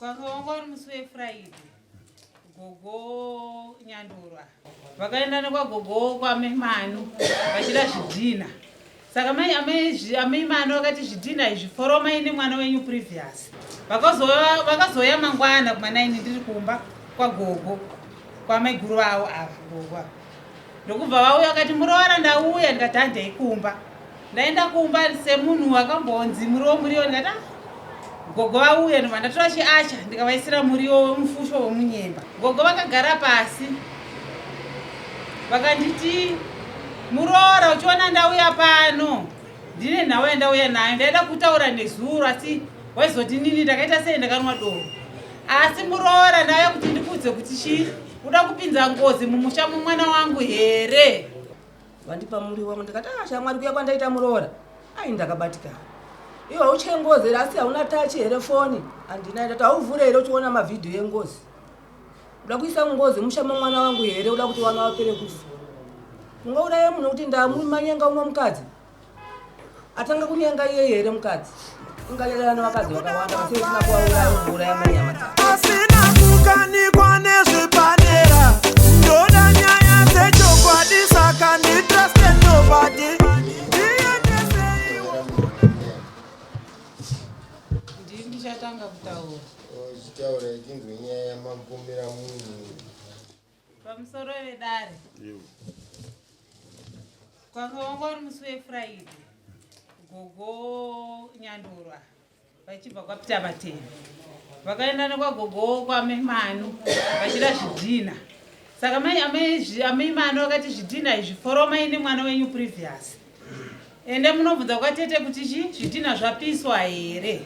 Kwanga wangu wari musi weFriday gogo Nyandurwa vakaenda nekwagogo kwaMemanu vachida zvidhina. Saka aMemanu vakati zvidhina izvi foromai nemwana wenyu previous. Vakazoya mangwana kuma9 ndiri kumba kwagogo kwamaiguru vavo ava gogo. Ndokubva vauya vakati muroora ndauya, ndikati handei kumba. Ndaenda kumba semunhu wakambonzi muriwo muriwo, ndikati gogo vauya ndobva ndatora chiacha ndikavaisira muriwo wemufusho wemunyemba. Gogo vakagara pasi vakanditi muroora uchiona ndauya pano ndine nhau yandauya nayo, ndaida kutaura nezuro asi waizoti nini ndakaita sei ndakanwa doro. Asi muroora ndauya kuti ndikudze kuti chii uda kupinza ngozi mumusha mumwana wangu here. Vandipa muriwo wangu ndikati shamwari kuya kwandaita muroora ai ndakabatikana. Iwe uche ngozi asi hauna tachi here foni andina ndati hauvhure here uchiona mavhidhiyo engozi. Uda kuisa ngozi musha mumwana wangu here, uda kuti wana wapere kufa. Ungauraye munhu kuti ndamumanyenga umwe mukadzi atanga kunyenga iye here mukadzi ungalelana nevakadzi vakawanda asi usina kuvauraya uzouraya manyama dzako. Asina kukanikwa nezvipanera ndoda nyaya dzechokwadi saka nditrust nobody. Ndini ndichatanga kutaura uchitaura ichinzwe nyaya yamapombera munhu pamusoro vedare. Kwanga wangu wari musi weFriday gogo Nyandurwa vachibva kwaPeter Matema vakaenda nekwagogo kwaMemanu vachida zvidhina. Saka aMemanu vakati zvidhina izvi foromai nemwana wenyu previous. Ende munobvunza kwatete kuti zvidhina zvapiswa here.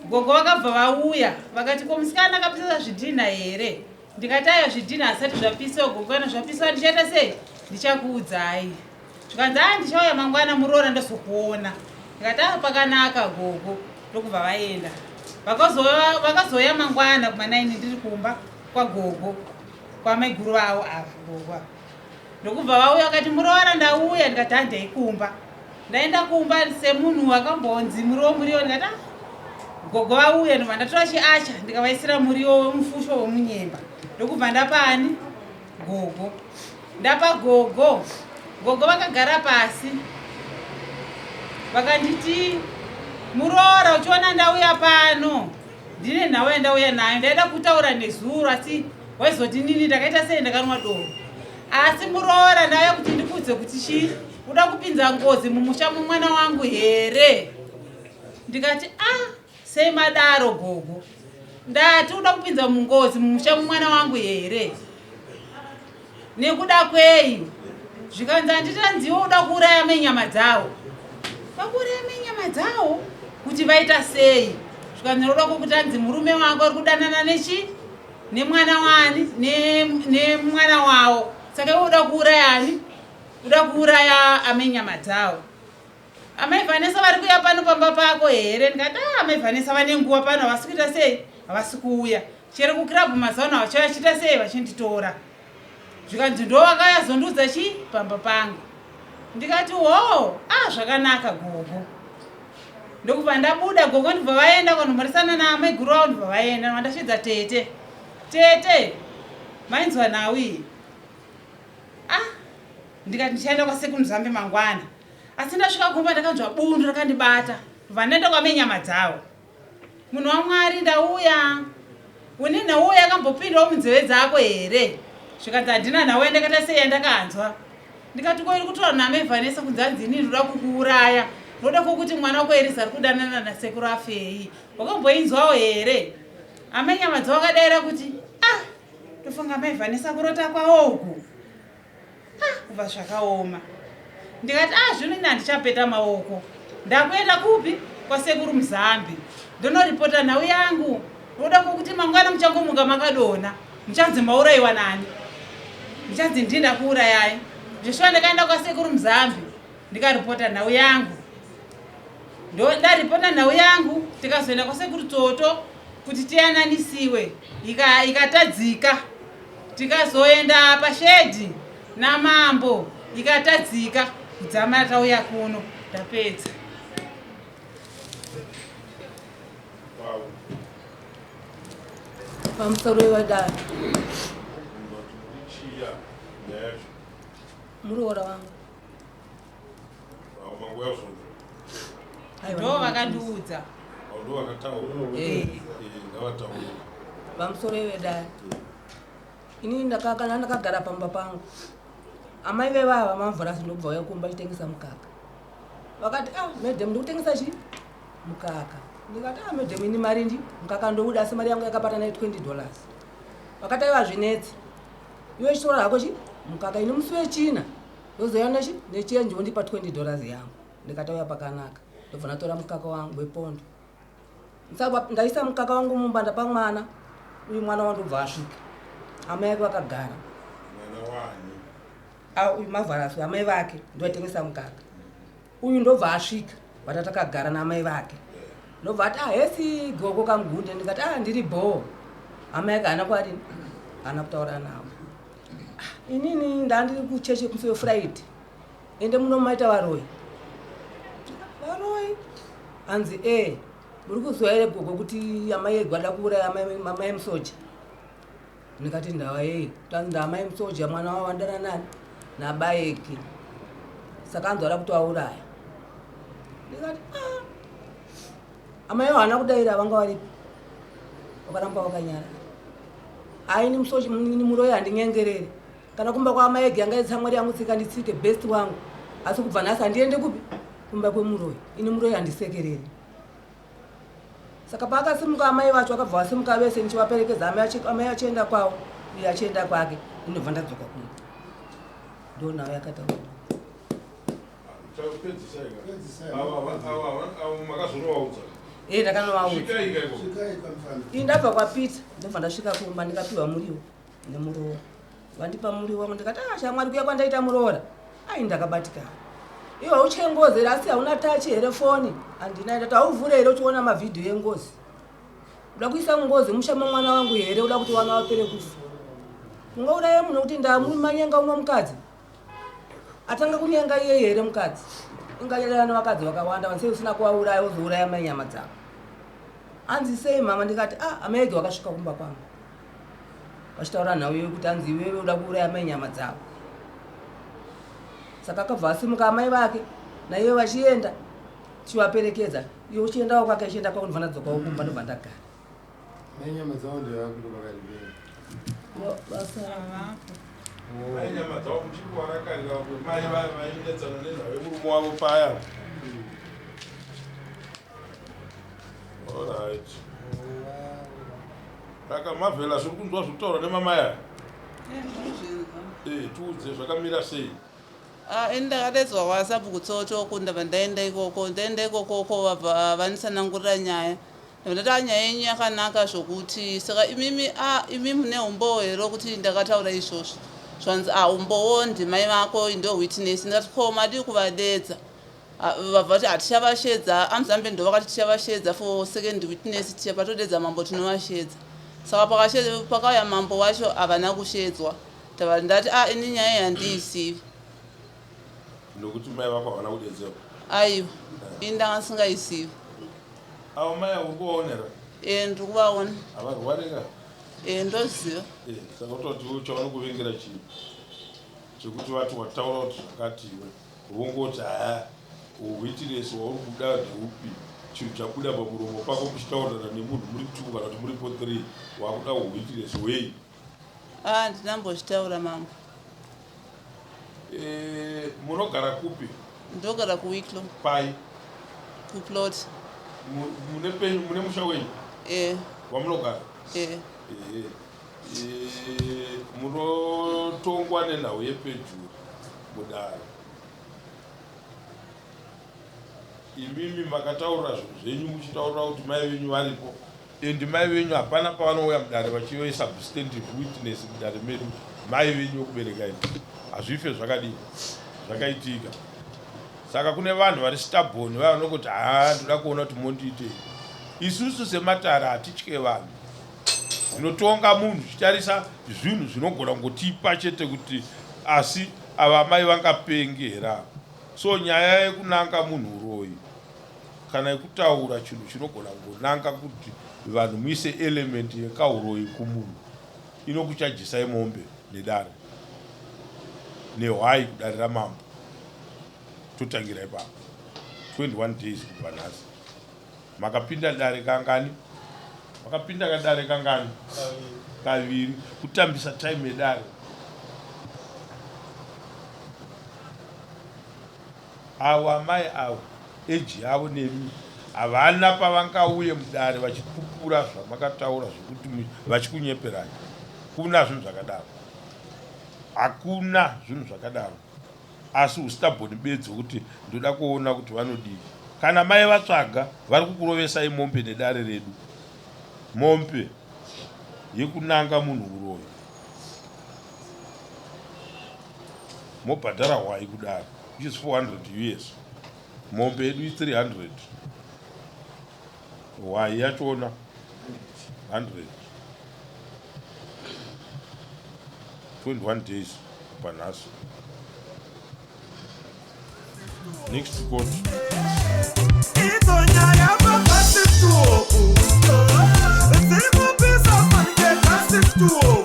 Gogo vakabva vauya vakati ko musikana akapisa zvidhina here. Ndikati ayo zvidhina asati zvapiswa. Gogo kana zvapiswa ndichaita sei? Ndichakuudzai. Zvikanzi ndichauya mangwana muroora ndozokuona. Ndikati pakanaka gogo. Ndokubva vaenda. Vakazoya mangwana kuma9 ndiri kumba kwagogo kwamaiguru vavo ava gogo. Ndokubva vauya vakati muroora ndauya, ndikati handei kumba. Ndaenda kumba semunhu wakambonzi muriwo muriwo, ndikati gogo vauya ndobva ndatora chiacha ndikavaisira muriwo wemufusho wemunyemba. Ndokubva ndapani gogo. Ndapa gogo. Gogo vakagara pasi vakanditi muroora uchiona ndauya pano ndine nhau yandauya nayo, ndaida kutaura nezuro asi waizoti nini ndakaita sei ndakanwa doro. Asi muroora ndauya kuti ndikudze kuti chii uda kupinza ngozi mumusha mumwana wangu here. Ndikati sei madaro gogo, ndati uda kupinza mungozi mumusha mumwana wangu here nekuda kwei. Zvikanzi handitanziwo uda kuuraya menyama dzavo. Vakuuraya menyama dzavo kuti vaita sei? Zvikanzi uda kukutanzi murume wangu ari kudanana nechi nemwana wani nemwana wavo. Saka iwe uda kuurayani? Uda kuuraya amenyama dzavo. Amai Vanessa vari kuya pano pamba pako here? Ndikati amai Vanessa vane nguva pano havasi kuita sei? Havasi kuuya. Chero kukirabhu mazaona vachachita sei vachinditora. Zvikanzi ndo vakayazondiudza chii pamba pangu. Ndikati zvakanaka gogo. Ndokubva ndabuda gogo ndibva vaenda kwanomhoresana naamaiguru avo ndibva vaenda vandasvidza tete mainzwa nawi. Ndikati ndichaenda kwaSekunzambe mangwana. Asi ndasvika kumba ndakanzwa bundu rakandibata. Ndobva ndaenda kwamenyama dzavo. Munhu waMwari ndauya. Une nhau yakambopindawo munzeve dzako here? Zvikanzi handina nhau yandakaita sei yandakanzwa. Ndikati ko iri kutaura naMai Vanessa kunzi hanzi inini ndoda kukuuraya. Ndoda kuti mwana wako Erisa ari kudanana nasekuru afei. Wakamboinzwawo here? Amenyama dzavo vakadaira kuti tofunga Mai Vanessa kurota kwawo uku. Kubva zvakaoma. Ndikati zvino ina handichapeta maoko. Ndakuenda kupi? Kwasekuru Muzambi. Ndonoripota nhau yangu. Ndoda kuti mangwana muchangomuka makadona. Muchanzi maurayiwa nani? Ndichanzi ndinda kuurayai. Zvishwa ndakaenda kwasekuru Muzambi ndikaripota nhau yangu. Ndaripota nhau yangu tikazoenda kwasekuru Toto kuti tiyananisiwe. Ikatadzika. Tikazoenda pashedhi naMambo ikatadzika. Kudzama tauya kuno tapedza. pamusoro wedai Chia, yes. muroora wangu ndo vakandiudza Ndo vakataura. Eh. Ngavataura. pamusoro wedai ini ndakakana ndakagara pamba pangu amai vevava mamvura sindobva uya kumba chitengesa mukaka vakati medhem ndikutengesa chi mukaka ndikati medhem ini mari ndi mukaka ndouda asi mari yangu yakapata naye $20 vakati aiva zvinetsi iwe chitora hako chi mukaka ini musi wechina ndozoya nechi nechenji wondipa $20 yangu ndikati uya pakanaka ndobva ndatora mukaka wangu wepondo ndaisa mukaka wangu mumbanda pamwana uyu mwana wandobva asvika amai ake vakagara uyu mavharasu amai vake ndoatengesa mukaka uyu ndobva asvika vata takagara naamai vake ndobva ati hesi goko kamugunde ndikati ndiri bhoo amai ake haana kwadini haana kutaura navo inini ndandiri kuchechi musi wefriday ende munomaita varoi hanzi muri kuziva here gogo kuti amai egwada kuuraya amai musoja ndikati ndawa tanzi ndaamai musoja mwana wawandana nani nabayeki saka anzwara kuti auraya ndikati amai haana kudaira vanga varipo vakaramba vakanyara aini musoja ini muroi handinyengerere kana kumba kwaamai egi yanga itsamwari yangu tsika nditsike best wangu asi kubva nhasi handiende kupi kumba kwemuroi ini muroi handisekerere saka paakasimuka amai vacho vakabva vasimuka vese nichivaperekedza amai achienda kwavo uye achienda kwake inobva ndadzoka kuno ndo nhau yakataura ndakanovaudza ii ndabva kwapita ndobva ndasvika kumba ndikapiwa muriwo nemuroora vandipa muriwo wangu ndikati shamwari kuya kwandaita muroora ndakabatikana iwe uchengozera asi hauna tachi here foni handina ndati hauvhure here uchiona mavhidhiyo yengozi uda kuisa ngozi mushama mwana wangu here uda kuti wana wapere kufa mungauraye munhu kuti ndamumanyenga umwe mukadzi atanga kunyenga iye here mukadzi inganyerera nevakadzi vakawanda vansei usina kuvauraya uzouraya mai nyama dzavo hanzi sei mama ndikati amai ege wakasvika kumba kwangu vachitaura nhau iwe kuti hanzi iwewe uda kuuraya mai nyama dzavo saka akabva asimuka amai vake naive vachienda tichivaperekedza iwe uchiendawo kwake achienda kwako ndobva ndadzokawo kumba ndobva ndagara nenyama dzavo ndevakuti vakadibera basa nyama dzavo muchikuwarakarira kuti mai vainetsana nenhave murume wavo paya. Alright. Saka mavhela zviri kunzwa zvitaura nemamai aya tiudze zvakamira sei. indakadedzwa kwasapu kutsotsoko ndabva ndaenda ikoko vabva vandisanangurira nyaya ndati nyaya yenyu yakanaka zvokuti saka imi mune umbowo here kuti ndakataura izvozvo zvanzi umbowo ndimai vako ndo witness ndikati ko madi kuvadedza vabva kuti hatichavashedza amuzambe ndo vakati tichavashedza for second witness patodedza mambo tinovashedza saka pakauya mambo wacho havana kushedzwa ndati ini nyaya yandiisivi nokuti mai vako havana kudedzerwa. aiwa indanga singaisivi. Avo mai uri kuvaonera? Ndiri kuvaona. Havarwarika? Ndoziva. Saka utoti uchaona kuvingira chii chekuti vati wataura kuti zvakati iwe vongoti witness wauri kuda ndeupi chinhu chabuda pamuromo pako muchitaurirana nemunhu muri 2 kana kuti muripo 3 wakuda witness wei? Ndinambochitaura mambo. Munogara kupi? Ndogara kuwiklo. Pai? Kuplot. Mune penyu mune musha wenyu? Wamunogara? Munotongwa nenhau yepedyo mudare. Imimi makataura zvinhu zvenyu muchitaura kuti mai venyu varipo endi mai venyu hapana pavanouya mudare vachive substantive witness mudare medu mai venyu okubereka ini hazvife zvakadii zvakaitika. Saka kune vanhu vari stubborn vanoti ndoda kuona kuti mondiitei. Isusu sematare hatitye vanhu zvinotonga munhu zvichitarisa zvinhu zvinogona kungotipa chete kuti asi ava mai vangapengera. So nyaya yekunanga munhu uroyi kana yekutaura chinhu chinogona kungonanga kuti vanhu muise element yekauroyi kumunhu inokuchajisai mombe nedare nehwai kudare ramambo. Totangira ipapo 21 days kubva nhasi. Makapinda dare kangani? Makapinda kadare kangani? Kaviri. Kutambisa time yedare. Ava mai avo eji yavo nemi havana pavangauye mudare vachipupura zvamakataura zvekuti vachikunyeperai. Kuna zvinhu zvakadaro. Hakuna zvinhu zvakadaro. Asi ustabhoni bedzi kuti ndoda kuona kuti vanodii. Kana mai vatsvaga vari kukurovesai mombe nedare redu. Mombe yekunanga munhu uroyi. Mobhadhara hwai kudare, which is 400 US. Mombe yedu 300. Hwai yachona 100. 21 days panasi. Next court. Itonyaya baba sistuo. Zirikupisa manike kasistuo.